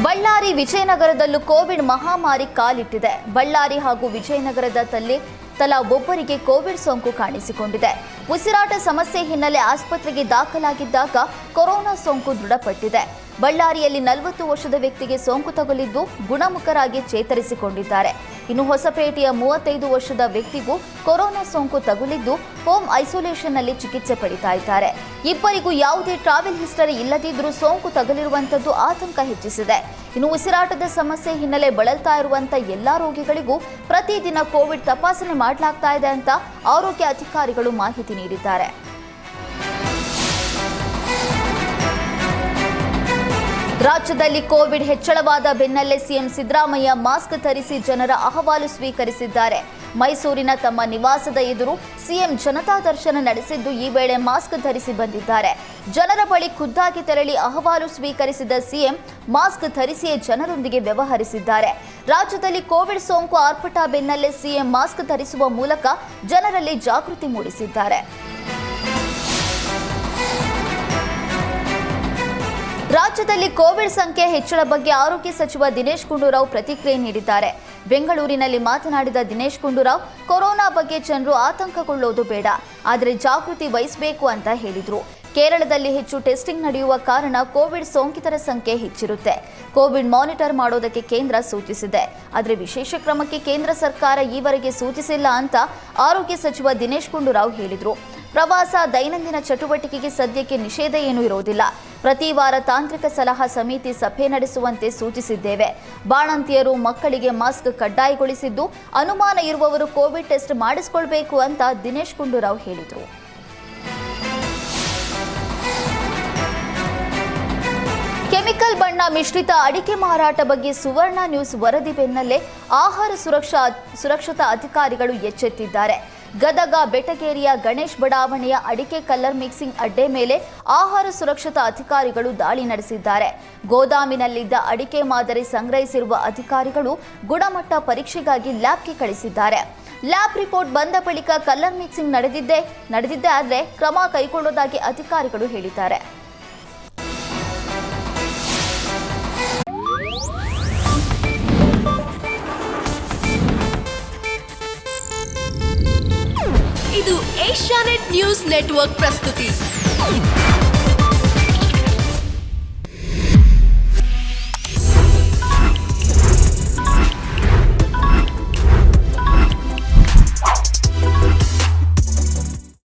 Ballari ವಿಜಯನಗರದಲ್ಲೂ Covid ಮಹಾಮಾರಿ ಕಾಲಿಟ್ಟಿದೆ. ಬಳ್ಳಾರಿ ಹಾಗೂ ವಿಜಯನಗರದಲ್ಲಿ ತಲಾ ಒಬ್ಬರಿಗೆ ಕೋವಿಡ್ ಸೋಂಕು ಕಾಣಿಸಿಕೊಂಡಿದೆ. ಉಸಿರಾಟ ಸಮಸ್ಯೆ ಹಿನ್ನೆಲೆ ಆಸ್ಪತ್ರೆಗೆ ದಾಖಲಾಗಿದ್ದಾಗ ಕೊರೋನಾ ಸೋಂಕು ದೃಢಪಟ್ಟಿದೆ. ಬಳ್ಳಾರಿಯಲ್ಲಿ 40 ವರ್ಷದ ವ್ಯಕ್ತಿಗೆ ಸೋಂಕು ತಗುಲಿದ್ದು ಗುಣಮುಖರಾಗಿ ಚೇತರಿಸಿಕೊಂಡಿದ್ದಾರೆ. ಇನ್ನು ಹೊಸಪೇಟೆಯ 35 ವರ್ಷದ ವ್ಯಕ್ತಿಗೂ ಕೊರೋನಾ ಸೋಂಕು ತಗುಲಿದ್ದು ಹೋಮ್ ಐಸೋಲೇಷನ್ನಲ್ಲಿ ಚಿಕಿತ್ಸೆ ಪಡಿತಾ ಇದ್ದಾರೆ. ಇಬ್ಬರಿಗೂ ಯಾವುದೇ ಟ್ರಾವೆಲ್ ಹಿಸ್ಟರಿ ಇಲ್ಲದಿದ್ದರೂ ಸೋಂಕು ತಗುಲಿರುವಂತದ್ದು ಆತಂಕ ಹೆಚ್ಚಿಸಿದೆ. ಇನ್ನು ಉಸಿರಾಟದ ಸಮಸ್ಯೆ ಹಿನ್ನೆಲೆ ಬಳಲ್ತಾ ಇರುವಂತ ಎಲ್ಲಾ ರೋಗಿಗಳಿಗೂ ಪ್ರತಿದಿನ ಕೋವಿಡ್ ತಪಾಸಣೆ ಮಾಡಲಾಗ್ತಾ ಇದೆ ಅಂತ ಆರೋಗ್ಯ ಅಧಿಕಾರಿಗಳು ಮಾಹಿತಿ ನೀಡಿದ್ದಾರೆ. ರಾಜ್ಯದಲ್ಲಿ ಕೋವಿಡ್ ಹೆಚ್ಚಳವಾದ ಬೆನ್ನಲ್ಲೇ ಸಿಎಂ ಸಿದ್ದರಾಮಯ್ಯ ಮಾಸ್ಕ್ ಧರಿಸಿ ಜನರ ಅಹವಾಲು ಸ್ವೀಕರಿಸಿದ್ದಾರೆ. ಮೈಸೂರಿನ ತಮ್ಮ ನಿವಾಸದ ಎದುರು ಸಿಎಂ ಜನತಾ ದರ್ಶನ ನಡೆಸಿದ್ದು ಈ ವೇಳೆ ಮಾಸ್ಕ್ ಧರಿಸಿ ಬಂದಿದ್ದಾರೆ. ಜನರ ಬಳಿ ಖುದ್ದಾಗಿ ತೆರಳಿ ಅಹವಾಲು ಸ್ವೀಕರಿಸಿದ ಸಿಎಂ ಮಾಸ್ಕ್ ಧರಿಸಿಯೇ ಜನರೊಂದಿಗೆ ವ್ಯವಹರಿಸಿದ್ದಾರೆ. ರಾಜ್ಯದಲ್ಲಿ ಕೋವಿಡ್ ಸೋಂಕು ಆರ್ಭಟ ಬೆನ್ನಲ್ಲೇ ಸಿಎಂ ಮಾಸ್ಕ್ ಧರಿಸುವ ಮೂಲಕ ಜನರಲ್ಲಿ ಜಾಗೃತಿ ಮೂಡಿಸಿದ್ದಾರೆ. ರಾಜ್ಯದಲ್ಲಿ ಕೋವಿಡ್ ಸಂಖ್ಯೆ ಹೆಚ್ಚಳ ಬಗ್ಗೆ ಆರೋಗ್ಯ ಸಚಿವ ದಿನೇಶ್ ಗುಂಡೂರಾವ್ ಪ್ರತಿಕ್ರಿಯೆ ನೀಡಿದ್ದಾರೆ. ಬೆಂಗಳೂರಿನಲ್ಲಿ ಮಾತನಾಡಿದ ದಿನೇಶ್ ಗುಂಡೂರಾವ್, ಕೊರೋನಾ ಬಗ್ಗೆ ಜನರು ಆತಂಕಗೊಳ್ಳೋದು ಬೇಡ, ಆದರೆ ಜಾಗೃತಿ ವಹಿಸಬೇಕು ಅಂತ ಹೇಳಿದರು. ಕೇರಳದಲ್ಲಿ ಹೆಚ್ಚು ಟೆಸ್ಟಿಂಗ್ ನಡೆಯುವ ಕಾರಣ ಕೋವಿಡ್ ಸೋಂಕಿತರ ಸಂಖ್ಯೆ ಹೆಚ್ಚಿರುತ್ತೆ. ಕೋವಿಡ್ ಮಾನಿಟರ್ ಮಾಡೋದಕ್ಕೆ ಕೇಂದ್ರ ಸೂಚಿಸಿದೆ, ಆದರೆ ವಿಶೇಷ ಕ್ರಮಕ್ಕೆ ಕೇಂದ್ರ ಸರ್ಕಾರ ಈವರೆಗೆ ಸೂಚಿಸಿಲ್ಲ ಅಂತ ಆರೋಗ್ಯ ಸಚಿವ ದಿನೇಶ್ ಗುಂಡೂರಾವ್ ಹೇಳಿದರು. ಪ್ರವಾಸ, ದೈನಂದಿನ ಚಟುವಟಿಕೆಗೆ ಸದ್ಯಕ್ಕೆ ನಿಷೇಧ ಏನೂ ಇರೋದಿಲ್ಲ. ಪ್ರತಿ ವಾರ ತಾಂತ್ರಿಕ ಸಲಹಾ ಸಮಿತಿ ಸಭೆ ನಡೆಸುವಂತೆ ಸೂಚಿಸಿದ್ದೇವೆ. ಬಾಣಂತಿಯರು, ಮಕ್ಕಳಿಗೆ ಮಾಸ್ಕ್ ಕಡ್ಡಾಯಗೊಳಿಸಿದ್ದು, ಅನುಮಾನ ಇರುವವರು ಕೋವಿಡ್ ಟೆಸ್ಟ್ ಮಾಡಿಸಿಕೊಳ್ಬೇಕು ಅಂತ ದಿನೇಶ್ ಗುಂಡೂರಾವ್ ಹೇಳಿದರು. ಕೆಮಿಕಲ್ ಬಣ್ಣ ಮಿಶ್ರಿತ ಅಡಿಕೆ ಮಾರಾಟ ಬಗ್ಗೆ ಸುವರ್ಣ ನ್ಯೂಸ್ ವರದಿ ಬೆನ್ನಲ್ಲೇ ಆಹಾರ ಸುರಕ್ಷತಾ ಅಧಿಕಾರಿಗಳು ಎಚ್ಚೆತ್ತಿದ್ದಾರೆ. ಗದಗ ಬೆಟಗೇರಿಯ ಗಣೇಶ್ ಬಡಾವಣೆಯ ಅಡಿಕೆ ಕಲರ್ ಮಿಕ್ಸಿಂಗ್ ಅಡ್ಡೆ ಮೇಲೆ ಆಹಾರ ಸುರಕ್ಷತಾ ಅಧಿಕಾರಿಗಳು ದಾಳಿ ನಡೆಸಿದ್ದಾರೆ. ಗೋದಾಮಿನಲ್ಲಿದ್ದ ಅಡಿಕೆ ಮಾದರಿ ಸಂಗ್ರಹಿಸಿರುವ ಅಧಿಕಾರಿಗಳು ಗುಣಮಟ್ಟ ಪರೀಕ್ಷೆಗಾಗಿ ಲ್ಯಾಬ್ಗೆ ಕಳಿಸಿದ್ದಾರೆ. ಲ್ಯಾಬ್ ರಿಪೋರ್ಟ್ ಬಂದ ಬಳಿಕ ಕಲರ್ ಮಿಕ್ಸಿಂಗ್ ನಡೆದಿದ್ದೇ ಆದರೆ ಕ್ರಮ ಕೈಗೊಳ್ಳುವುದಾಗಿ ಅಧಿಕಾರಿಗಳು ಹೇಳಿದ್ದಾರೆ. ಇದು ಏಷ್ಯಾನೆಟ್ ನ್ಯೂಸ್ ನೆಟ್ವರ್ಕ್ ಪ್ರಸ್ತುತಿ.